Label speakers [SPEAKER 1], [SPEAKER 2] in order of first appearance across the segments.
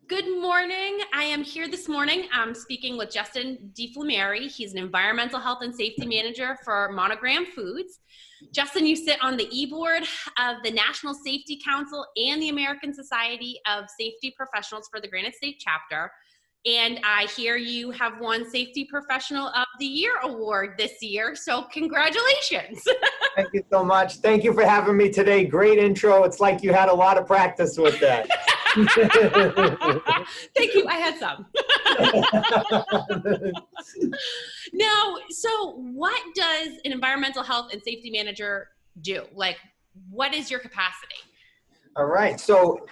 [SPEAKER 1] Good morning. I am here this morning. I'm speaking with Justin Deflumeri. He's an environmental health and safety manager for Monogram Foods. Justin, you sit on the e-board of the National Safety Council and the American Society of Safety Professionals for the Granite State Chapter. And I hear you have won Safety Professional of the Year award this year. So congratulations.
[SPEAKER 2] Thank you so much. Thank you for having me today. Great intro. It's like you had a lot of practice with that.
[SPEAKER 1] Thank you. I had some. Now, so what does an environmental health and safety manager do? Like, what is your capacity?
[SPEAKER 2] All right. So,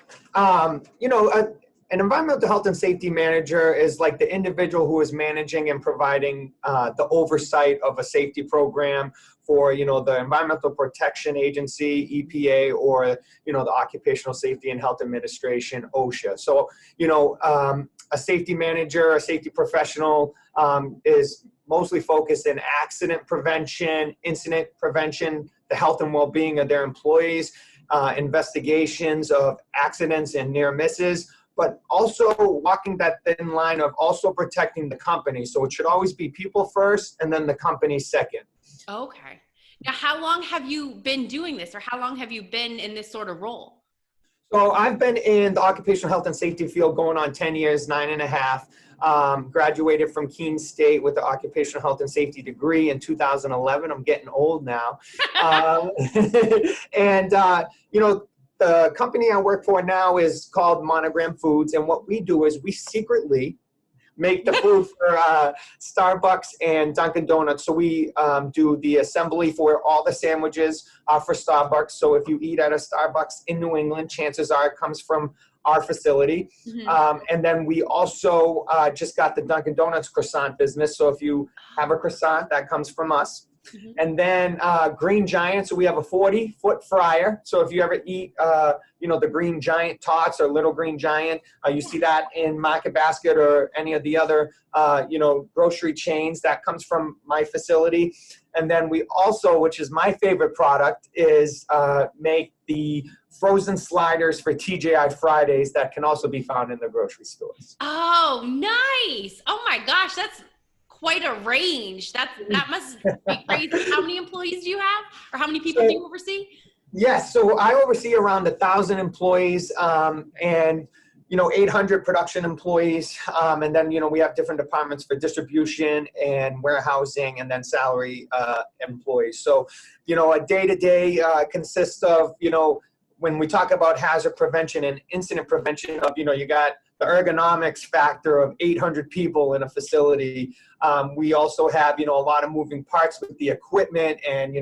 [SPEAKER 2] an environmental health and safety manager is like the individual who is managing and providing the oversight of a safety program for, the Environmental Protection Agency, EPA, or, the Occupational Safety and Health Administration, OSHA. So, a safety manager, a safety professional is mostly focused in accident prevention, incident prevention, the health and well-being of their employees, investigations of accidents and near misses, but also walking that thin line of also protecting the company. So it should always be people first and then the company second.
[SPEAKER 1] Okay. Now, how long have you been doing this, or how long have you been in this sort of role?
[SPEAKER 2] So I've been in the occupational health and safety field going on 10 years, 9.5. Graduated from Keene State with the occupational health and safety degree in 2011. I'm getting old now. The company I work for now is called Monogram Foods, and what we do is we secretly make the food for Starbucks and Dunkin' Donuts. So we do the assembly for all the sandwiches for Starbucks. So if you eat at a Starbucks in New England, chances are it comes from our facility. Mm-hmm. And then we also just got the Dunkin' Donuts croissant business. So if you have a croissant, that comes from us. Mm-hmm. And then Green Giant, so we have a 40-foot fryer. So if you ever eat, the Green Giant tots or Little Green Giant, you see that in Market Basket or any of the other, grocery chains. That comes from my facility. And then we also, which is my favorite product, is make the frozen sliders for TGI Fridays that can also be found in the grocery stores.
[SPEAKER 1] Oh, nice. Oh my gosh, that's quite a range. That must be crazy. How many employees do you have, or how many people do you oversee?
[SPEAKER 2] Yes, so I oversee around 1,000 employees and 800 production employees, and then we have different departments for distribution and warehousing, and then salary employees. So a day-to-day consists of when we talk about hazard prevention and incident prevention of you got the ergonomics factor of 800 people in a facility. We also have, a lot of moving parts with the equipment and,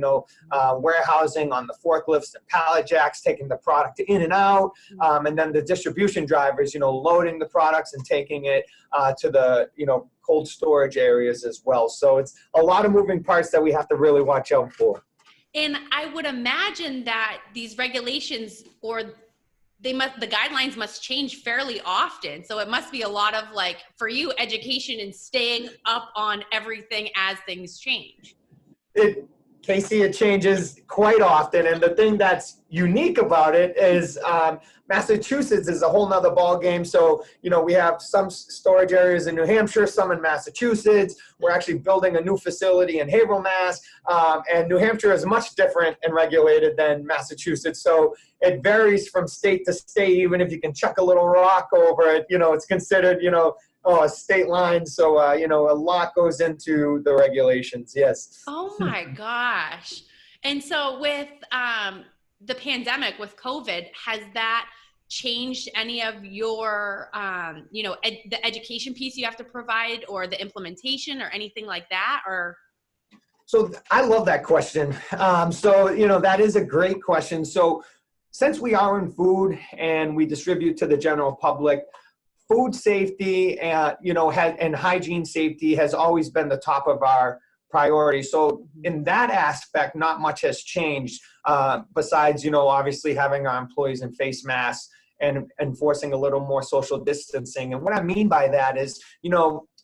[SPEAKER 2] warehousing on the forklifts and pallet jacks, taking the product in and out. And then the distribution drivers, loading the products and taking it to the, cold storage areas as well. So it's a lot of moving parts that we have to really watch out for.
[SPEAKER 1] And I would imagine that these regulations the guidelines must change fairly often. So it must be a lot of for you, education and staying up on everything as things change.
[SPEAKER 2] Casey, it changes quite often. And the thing that's unique about it is Massachusetts is a whole nother ball game. So, we have some storage areas in New Hampshire, some in Massachusetts. We're actually building a new facility in Haverhill, Mass. And New Hampshire is much different and regulated than Massachusetts. So it varies from state to state. Even if you can chuck a little rock over it, it's considered, a state line. So, a lot goes into the regulations. Yes.
[SPEAKER 1] Oh my gosh. And so with the pandemic, with COVID, has that changed any of your, the education piece you have to provide, or the implementation, or anything like that? Or
[SPEAKER 2] So I love that question. That is a great question. So since we are in food and we distribute to the general public, food safety and hygiene safety has always been the top of our priority. So in that aspect, not much has changed besides, obviously having our employees in face masks and enforcing a little more social distancing. And what I mean by that is,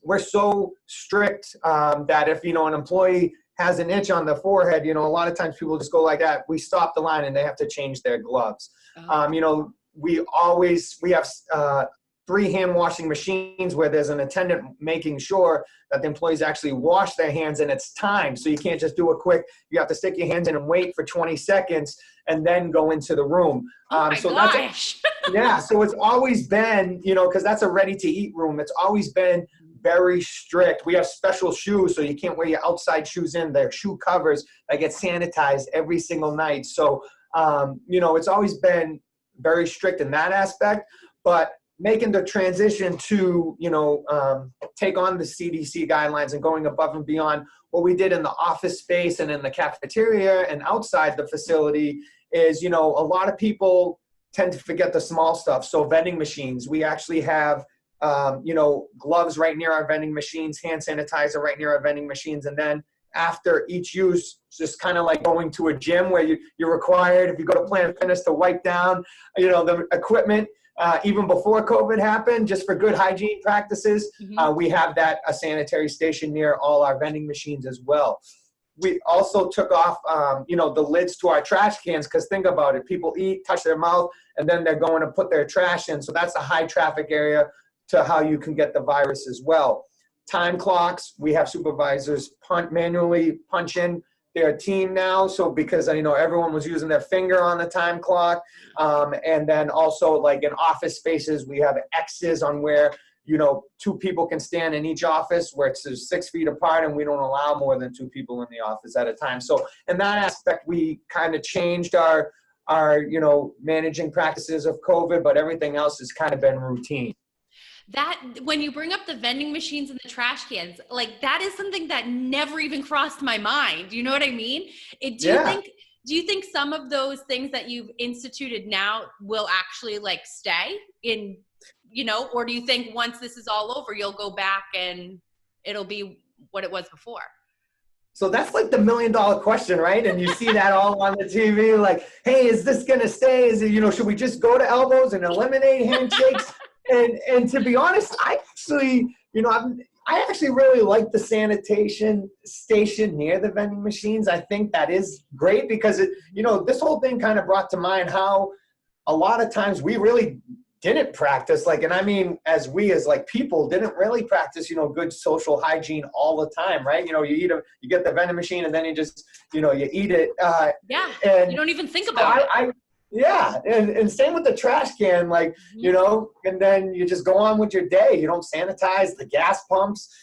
[SPEAKER 2] we're so strict that if, an employee has an itch on the forehead, a lot of times people just go like that. We stop the line and they have to change their gloves.
[SPEAKER 1] Oh.
[SPEAKER 2] We have 3 hand washing machines where there's an attendant making sure that the employees actually wash their hands, and it's timed. So you can't just do it quick. You have to stick your hands in and wait for 20 seconds and then go into the room.
[SPEAKER 1] Oh my gosh.
[SPEAKER 2] Yeah, so it's always been, because that's a ready-to-eat room. It's always been very strict. We have special shoes, so you can't wear your outside shoes in. They're shoe covers that get sanitized every single night. So, it's always been very strict in that aspect. But making the transition to, take on the CDC guidelines and going above and beyond what we did in the office space and in the cafeteria and outside the facility is, a lot of people tend to forget the small stuff. So vending machines, we actually have, gloves right near our vending machines, hand sanitizer right near our vending machines. And then after each use, just kind of like going to a gym where you're required, if you go to Planet Fitness, to wipe down, the equipment. Even before COVID happened, just for good hygiene practices, we have a sanitary station near all our vending machines as well. We also took off, the lids to our trash cans, because think about it. People eat, touch their mouth, and then they're going to put their trash in. So that's a high traffic area to how you can get the virus as well. Time clocks, we have supervisors manually punch in their team now. So because everyone was using their finger on the time clock. And then also like in office spaces, we have X's on where 2 people can stand in each office, where it's 6 feet apart, and we don't allow more than 2 people in the office at a time. So in that aspect, we kind of changed our managing practices of COVID, but everything else has kind of been routine.
[SPEAKER 1] That, when you bring up the vending machines and the trash cans, like that is something that never even crossed my mind. You know what I mean? Do you think some of those things that you've instituted now will actually like stay in, or do you think once this is all over, you'll go back and it'll be what it was before?
[SPEAKER 2] So that's like the $1 million question, right? And you see that all on the TV, like, hey, is this going to stay? Is it, should we just go to elbows and eliminate handshakes? And to be honest, I actually really like the sanitation station near the vending machines. I think that is great because this whole thing kind of brought to mind how a lot of times we really didn't practice, and I mean, as people didn't really practice, good social hygiene all the time, right? You get the vending machine and then you just, you eat it.
[SPEAKER 1] And you don't even think about it.
[SPEAKER 2] Yeah, and same with the trash can, and then you just go on with your day. You don't sanitize the gas pumps.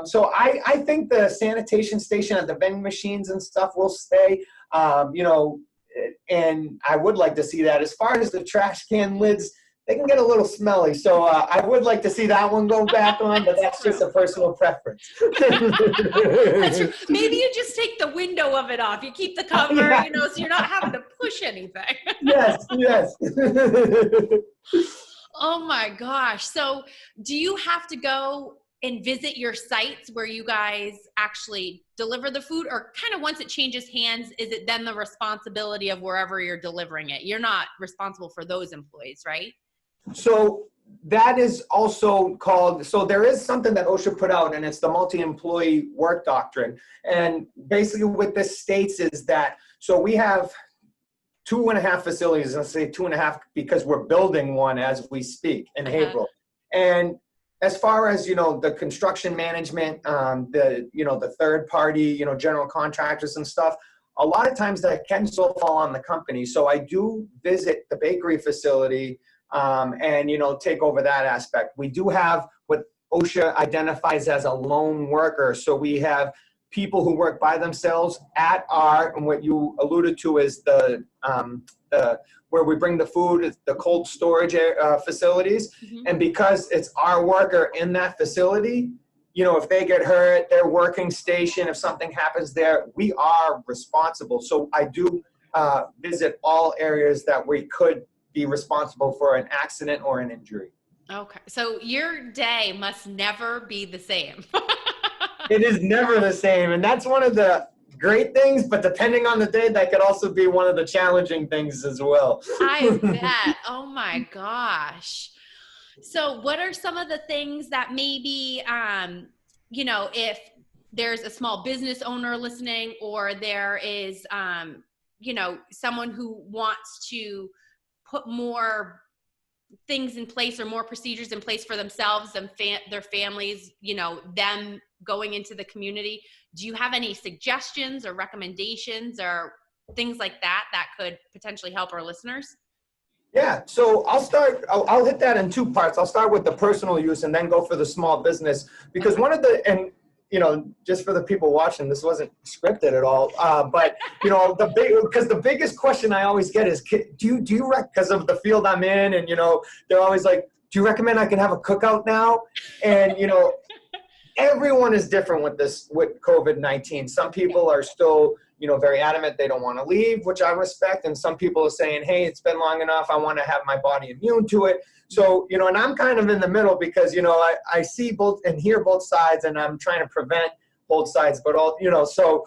[SPEAKER 2] So I think the sanitation station at the vending machines and stuff will stay, and I would like to see that. As far as the trash can lids, they can get a little smelly. So I would like to see that one go back on, but that's just a personal preference.
[SPEAKER 1] That's true. Maybe you just take the window of it off. You keep the cover, so you're not having to push anything.
[SPEAKER 2] Yes.
[SPEAKER 1] Oh my gosh. So do you have to go and visit your sites where you guys actually deliver the food, or kind of once it changes hands, is it then the responsibility of wherever you're delivering it? You're not responsible for those employees, right?
[SPEAKER 2] So that is also called, so there is something that OSHA put out, and it's the multi-employee work doctrine. And basically what this states is that, so we have 2.5 facilities, let's say 2.5 because we're building one as we speak in April. And as far as, the construction management, the third party, general contractors and stuff, a lot of times that can still fall on the company. So I do visit the bakery facility and, take over that aspect. We do have what OSHA identifies as a lone worker. So we have people who work by themselves at and what you alluded to is the where we bring the food, the cold storage facilities. And because it's our worker in that facility, if they get hurt, their working station, if something happens there, we are responsible. So I do visit all areas that we could be responsible for an accident or an injury.
[SPEAKER 1] Okay. So your day must never be the same.
[SPEAKER 2] It is never the same. And that's one of the great things, but depending on the day, that could also be one of the challenging things as well.
[SPEAKER 1] I bet. Oh my gosh. So what are some of the things that maybe, if there's a small business owner listening, or there is, someone who wants to put more things in place or more procedures in place for themselves and their families, you know, them going into the community. Do you have any suggestions or recommendations or things like that that could potentially help our listeners?
[SPEAKER 2] Yeah, so I'll hit that in two parts. I'll start with the personal use and then go for the small business, because one of the, and you know, just for the people watching, this wasn't scripted at all, but you know, because the biggest question I always get is, do you because of the field I'm in, and you know, they're always like, do you recommend I can have a cookout now? And you know, everyone is different with COVID-19. Some people are still, you know, very adamant they don't want to leave, which I respect. And some people are saying, hey, it's been long enough. I want to have my body immune to it. So, you know, and I'm kind of in the middle because, you know, I see both and hear both sides, and I'm trying to prevent both sides, but all, you know, so,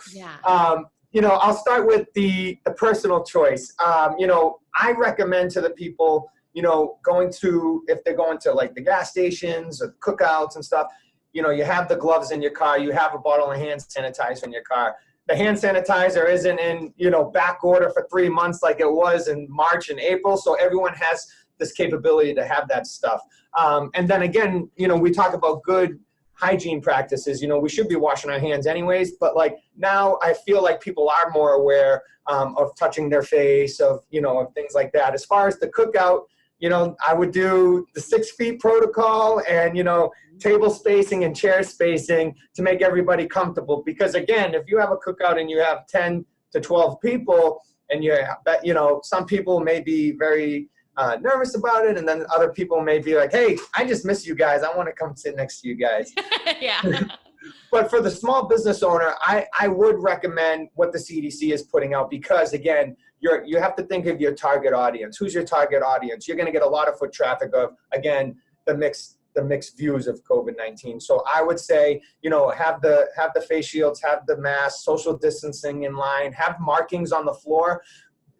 [SPEAKER 2] you know, I'll start with the personal choice. You know, I recommend to the people, you know, if they're going to like the gas stations or cookouts and stuff, you know, you have the gloves in your car, you have a bottle of hand sanitizer in your car. The hand sanitizer isn't in, you know, back order for 3 months like it was in March and April. So everyone has this capability to have that stuff. And then again, you know, we talk about good hygiene practices. You know, we should be washing our hands anyways, but like now I feel like people are more aware of touching their face, of, you know, of things like that. As far as the cookout, you know, I would do the 6 feet protocol and, you know, table spacing and chair spacing to make everybody comfortable. Because again, if you have a cookout and you have 10 to 12 people and you know, some people may be very nervous about it. And then other people may be like, hey, I just miss you guys. I want to come sit next to you guys.
[SPEAKER 1] Yeah.
[SPEAKER 2] But for the small business owner, I would recommend what the CDC is putting out, because again, you have to think of your target audience. Who's your target audience? You're going to get a lot of foot traffic of, again, the mixed views of COVID-19. So I would say, you know, have the face shields, have the mask, social distancing in line, have markings on the floor.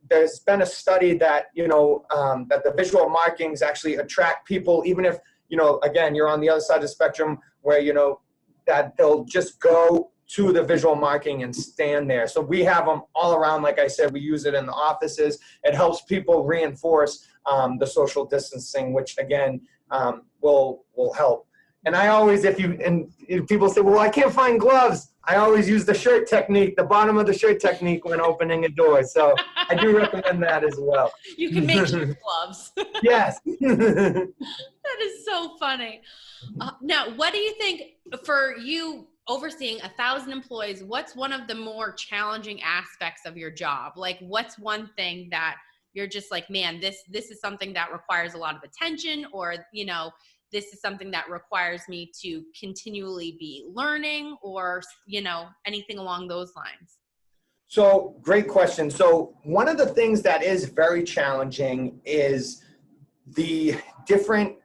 [SPEAKER 2] There's been a study that, you know, that the visual markings actually attract people, even if, you know, again, you're on the other side of the spectrum where, you know, that they'll just go to the visual marking and stand there. So we have them all around. Like I said, we use it in the offices. It helps people reinforce the social distancing, which again will help. And I always, if people say, well, I can't find gloves, I always use the shirt technique, the bottom of the shirt technique when opening a door. So I do recommend that as well.
[SPEAKER 1] You can make shirt gloves.
[SPEAKER 2] Yes.
[SPEAKER 1] That is so funny. Now, what do you think, for you overseeing 1,000 employees, what's one of the more challenging aspects of your job? Like, what's one thing that you're just like, man, this is something that requires a lot of attention, or, you know, this is something that requires me to continually be learning, or, you know, anything along those lines?
[SPEAKER 2] So great question. So one of the things that is very challenging is the different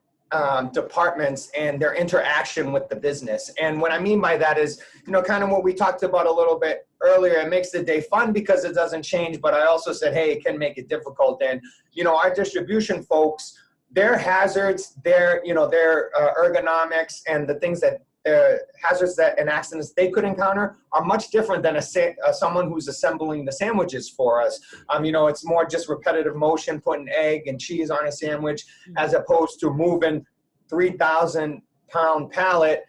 [SPEAKER 2] departments and their interaction with the business. And what I mean by that is, you know, kind of what we talked about a little bit earlier. It makes the day fun because it doesn't change, but I also said, hey, it can make it difficult. And, you know, our distribution folks, their hazards, their ergonomics, and the things that hazards and accidents they could encounter are much different than someone who's assembling the sandwiches for us. You know, it's more just repetitive motion, putting egg and cheese on a sandwich, as opposed to moving 3,000-pound pallet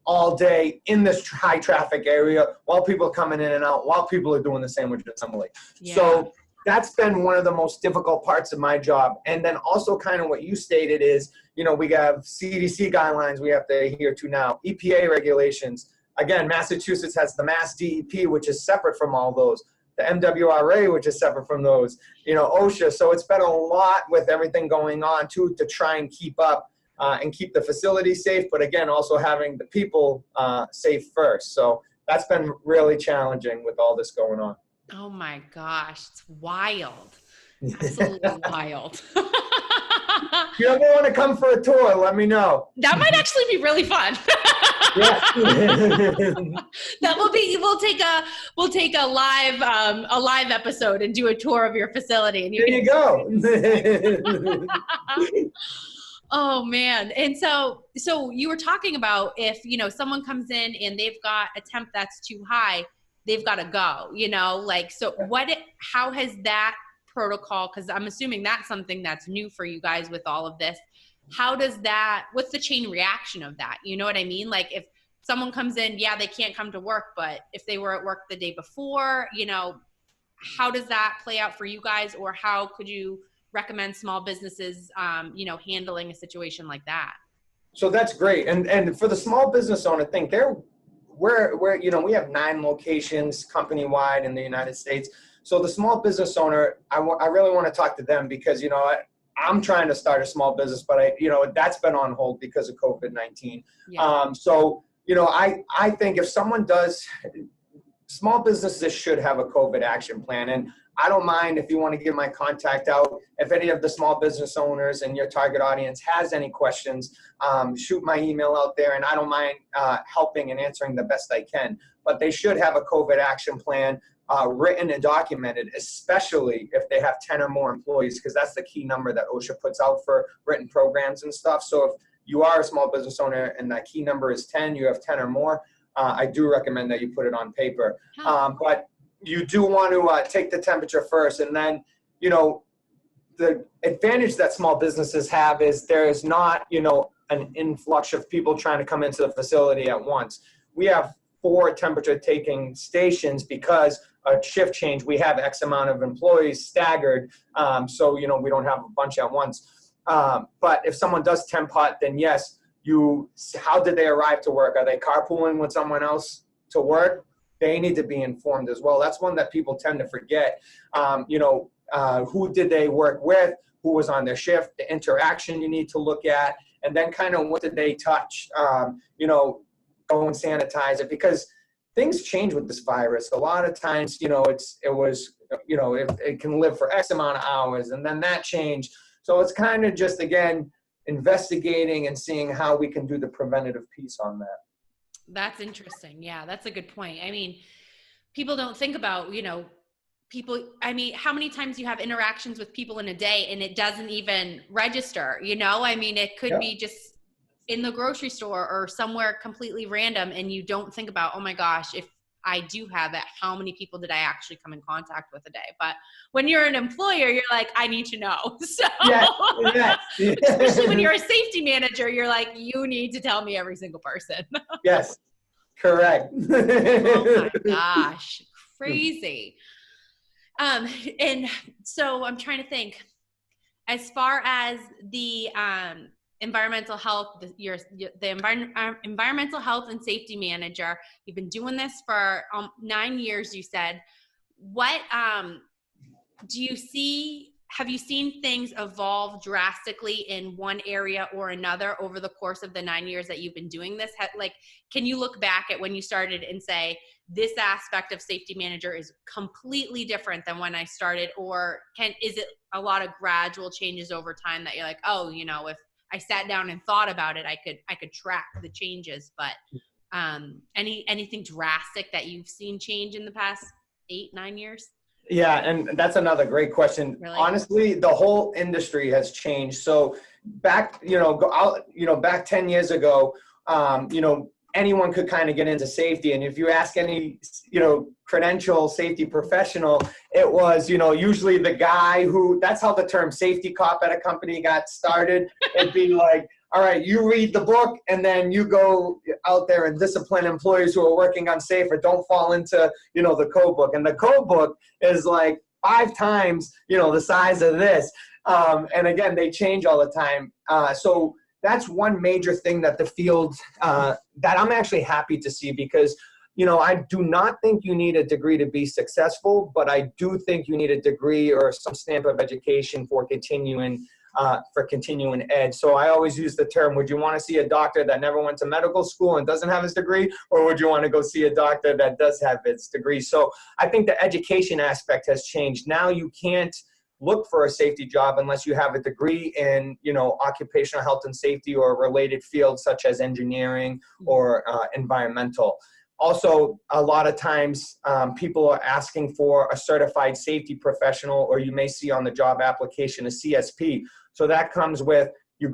[SPEAKER 2] all day in this high traffic area while people are coming in and out, while people are doing the sandwich assembly. Yeah. So that's been one of the most difficult parts of my job. And then also kind of what you stated is, you know, we have CDC guidelines we have to adhere to now, EPA regulations. Again, Massachusetts has the Mass DEP, which is separate from all those, the MWRA, which is separate from those, you know, OSHA. So it's been a lot with everything going on too, to try and keep up and keep the facility safe, but again, also having the people safe first. So that's been really challenging with all this going on.
[SPEAKER 1] Oh my gosh, it's wild. Absolutely wild.
[SPEAKER 2] If you ever want to come for a tour, let me know.
[SPEAKER 1] That might actually be really fun. That will be, we'll take a live episode and do a tour of your facility. And
[SPEAKER 2] there you go.
[SPEAKER 1] Oh man. And so you were talking about, if, you know, someone comes in and they've got a temp that's too high, they've got to go, you know, like, so how has that protocol? Because I'm assuming that's something that's new for you guys with all of this. What's the chain reaction of that? You know what I mean? Like if someone comes in, yeah, they can't come to work, but if they were at work the day before, how does that play out for you guys? Or how could you recommend small businesses, handling a situation like that?
[SPEAKER 2] So that's great. And for the small business owner, we have 9 locations company-wide in the United States. So the small business owner, I really want to talk to them because, I'm trying to start a small business, but that's been on hold because of COVID-19.
[SPEAKER 1] Yeah.
[SPEAKER 2] I think if someone small businesses should have a COVID action plan. And I don't mind if you want to give my contact out. If any of the small business owners and your target audience has any questions, shoot my email out there, and I don't mind helping and answering the best I can. But they should have a COVID action plan written and documented, especially if they have 10 or more employees, because that's the key number that OSHA puts out for written programs and stuff. So if you are a small business owner and that key number is 10, you have 10 or more, I do recommend that you put it on paper. But you do want to take the temperature first. And then, the advantage that small businesses have is there is not, an influx of people trying to come into the facility at once. We have 4 temperature taking stations because a shift change, we have X amount of employees staggered. So, we don't have a bunch at once. But if someone does temp hot, then yes, how did they arrive to work? Are they carpooling with someone else to work? They need to be informed as well. That's one that people tend to forget. Who did they work with? Who was on their shift? The interaction you need to look at, and then kind of what did they touch? Go and sanitize it, because things change with this virus. A lot of times, it can live for X amount of hours, and then that changed. So it's kind of just, again, investigating and seeing how we can do the preventative piece on that.
[SPEAKER 1] That's interesting. Yeah, that's a good point. I mean, people don't think about, how many times you have interactions with people in a day and it doesn't even register, it could be just in the grocery store or somewhere completely random, and you don't think about, oh my gosh, if I do have it, how many people did I actually come in contact with a day? But when you're an employer, you're like, I need to know. So
[SPEAKER 2] yeah.
[SPEAKER 1] Especially when you're a safety manager, you're like, you need to tell me every single person.
[SPEAKER 2] Yes, correct.
[SPEAKER 1] Oh my gosh, crazy. And so I'm trying to think, as far as the environmental health, environmental health and safety manager, you've been doing this for 9 years, you said. What have you seen things evolve drastically in one area or another over the course of the 9 years that you've been doing this? Can you look back at when you started and say, this aspect of safety manager is completely different than when I started? Or is it a lot of gradual changes over time that you're like, oh, if I sat down and thought about it, I could track the changes? But anything drastic that you've seen change in the past 8-9 years?
[SPEAKER 2] Yeah, and that's another great question.
[SPEAKER 1] Really?
[SPEAKER 2] Honestly, the whole industry has changed. So back 10 years ago, anyone could kind of get into safety. And if you ask any, credential safety professional, it was, usually the guy that's how the term safety cop at a company got started. It'd be like, all right, you read the book and then you go out there and discipline employees who are working unsafe or don't fall into, the code book. And the code book is like 5 times, the size of this. And again, they change all the time. So that's one major thing that the field, that I'm actually happy to see, because, I do not think you need a degree to be successful, but I do think you need a degree or some stamp of education for continuing ed. So I always use the term, would you want to see a doctor that never went to medical school and doesn't have his degree, or would you want to go see a doctor that does have its degree? So I think the education aspect has changed. Now you can't look for a safety job unless you have a degree in, occupational health and safety or related fields such as engineering or environmental. Also, a lot of times people are asking for a certified safety professional, or you may see on the job application a CSP. So that comes with, you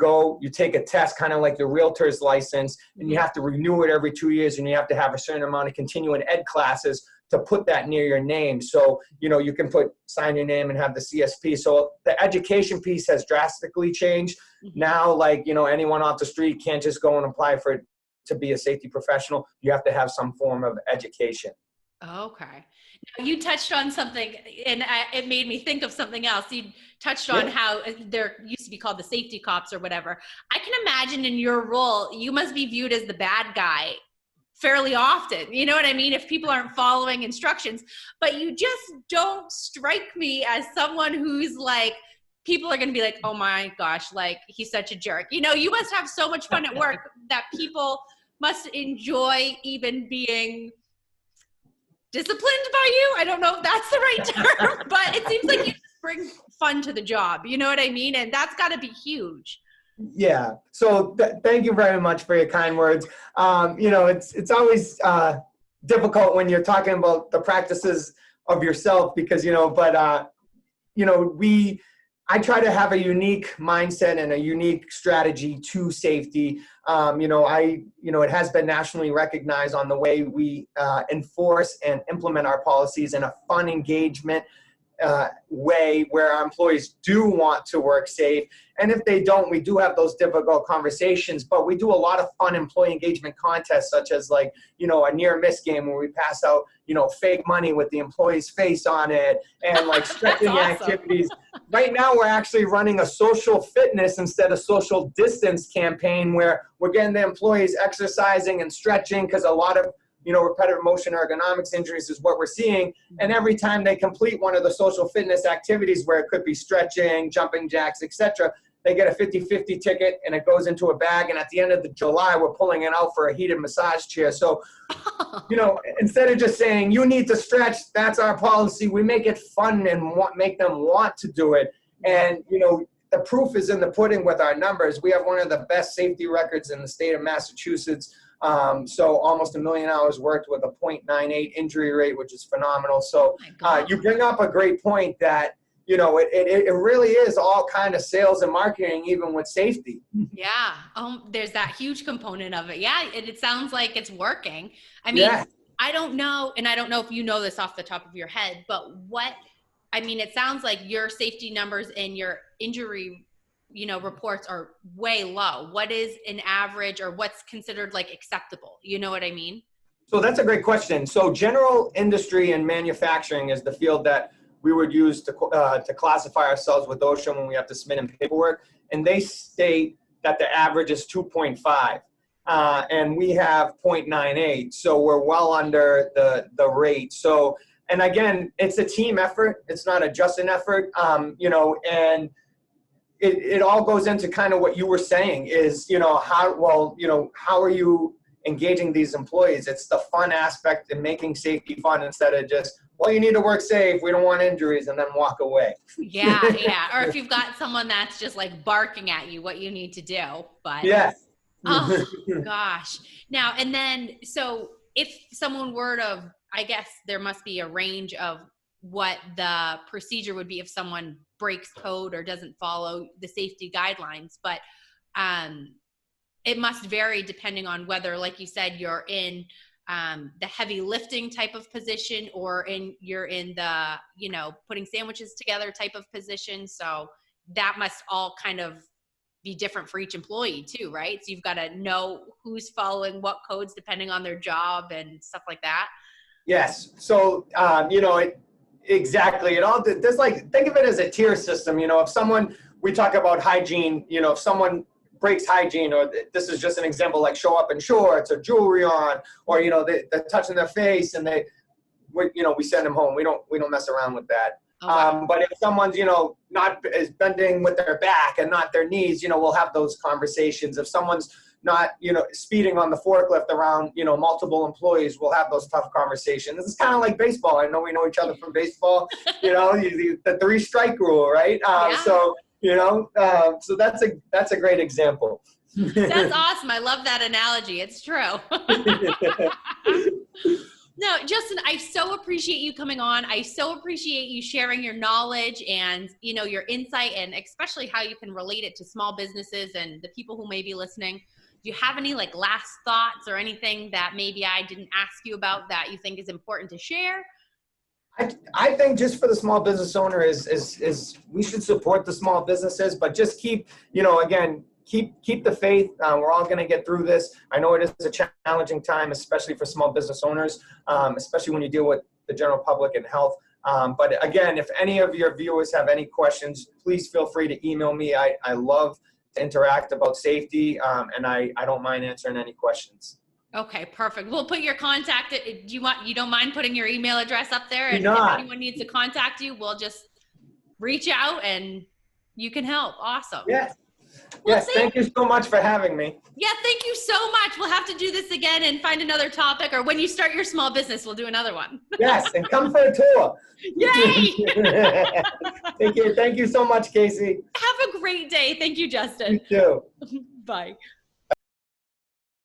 [SPEAKER 2] take a test, kind of like the realtor's license, and you have to renew it every 2 years, and you have to have a certain amount of continuing ed classes to put that near your name. So, you can sign your name and have the CSP. So the education piece has drastically changed. Now, anyone off the street can't just go and apply to be a safety professional. You have to have some form of education.
[SPEAKER 1] Okay. Now you touched on something, and it made me think of something else. You touched on how there used to be called the safety cops or whatever. I can imagine in your role, you must be viewed as the bad guy fairly often. You know what I mean? If people aren't following instructions, but you just don't strike me as someone who's like, people are going to be like, oh my gosh, like he's such a jerk. You must have so much fun at work that people must enjoy even being disciplined by you. I don't know if that's the right term, but it seems like you just bring fun to the job. You know what I mean? And that's got to be huge.
[SPEAKER 2] Yeah. So thank you very much for your kind words. It's always difficult when you're talking about the practices of yourself because, I try to have a unique mindset and a unique strategy to safety. It has been nationally recognized on the way we enforce and implement our policies in a fun engagement way where our employees do want to work safe. And if they don't, we do have those difficult conversations, but we do a lot of fun employee engagement contests, such as a near miss game where we pass out, fake money with the employee's face on it and stretching
[SPEAKER 1] awesome.
[SPEAKER 2] activities. Right now, we're actually running a social fitness instead of social distance campaign where we're getting the employees exercising and stretching because a lot of repetitive motion ergonomics injuries is what we're seeing. And every time they complete one of the social fitness activities where it could be stretching, jumping jacks, etc., they get a 50-50 ticket and it goes into a bag. And at the end of July, we're pulling it out for a heated massage chair. So, instead of just saying, you need to stretch, that's our policy, we make it fun and make them want to do it. And, the proof is in the pudding with our numbers. We have one of the best safety records in the state of Massachusetts. So almost 1 million hours worked with a 0.98 injury rate, which is phenomenal. So you bring up a great point that, it really is all kind of sales and marketing, even with safety.
[SPEAKER 1] Yeah. There's that huge component of it. Yeah. It sounds like it's working. I mean, I don't know. And I don't know if you know this off the top of your head, but it sounds like your safety numbers and your injury reports are way low. What is an average or what's considered acceptable? You know what I mean?
[SPEAKER 2] So that's a great question. So general industry and manufacturing is the field that we would use to classify ourselves with OSHA when we have to submit in paperwork. And they state that the average is 2.5. And we have 0.98. So we're well under the rate. So, and again, it's a team effort. It's not a Justin effort, and it all goes into kind of what you were saying is, how are you engaging these employees? It's the fun aspect and making safety fun instead of just, well, you need to work safe, we don't want injuries, and then walk away.
[SPEAKER 1] Yeah. Or if you've got someone that's just barking at you what you need to do. But
[SPEAKER 2] yes.
[SPEAKER 1] Oh gosh. Now, and then, so if someone were to, I guess there must be a range of what the procedure would be if someone breaks code or doesn't follow the safety guidelines, but it must vary depending on whether, like you said, you're in the heavy lifting type of position or you're in the, putting sandwiches together type of position. So that must all kind of be different for each employee too, right? So you've got to know who's following what codes depending on their job and stuff like that.
[SPEAKER 2] Yes. So, exactly. There's think of it as a tier system. If someone, we talk about hygiene, if someone breaks hygiene, or this is just an example, show up in shorts or jewelry on, or, they're touching their face and we send them home. We don't mess around with that.
[SPEAKER 1] Okay.
[SPEAKER 2] But if someone's, not is bending with their back and not their knees, we'll have those conversations. If someone's not, speeding on the forklift around, multiple employees, we'll have those tough conversations. This is kind of like baseball. I know we know each other from baseball, the 3-strike rule, right? So, so that's a great example.
[SPEAKER 1] That's awesome. I love that analogy. It's true. No, Justin, I so appreciate you coming on. I so appreciate you sharing your knowledge and, your insight, and especially how you can relate it to small businesses and the people who may be listening. you have any like last thoughts or anything that maybe I didn't ask you about that you think is important to share?
[SPEAKER 2] I think just for the small business owner is we should support the small businesses, but just keep, again, keep the faith. We're all going to get through this. I know it is a challenging time, especially for small business owners, especially when you deal with the general public and health. But again, if any of your viewers have any questions, please feel free to email me. I love to interact about safety, and I don't mind answering any questions.
[SPEAKER 1] Okay, perfect. We'll put your contact. You don't mind putting your email address up there? And if anyone needs to contact you, we'll just reach out and you can help. Awesome.
[SPEAKER 2] Yes.
[SPEAKER 1] Well,
[SPEAKER 2] yes. Thank you so much for having me.
[SPEAKER 1] Yeah, thank you so much. We'll have to do this again and find another topic, or when you start your small business, we'll do another one.
[SPEAKER 2] Yes, and come for a tour.
[SPEAKER 1] Yay!
[SPEAKER 2] Thank you so much, Casey.
[SPEAKER 1] Have a great day. Thank you, Justin.
[SPEAKER 2] You too.
[SPEAKER 1] Bye.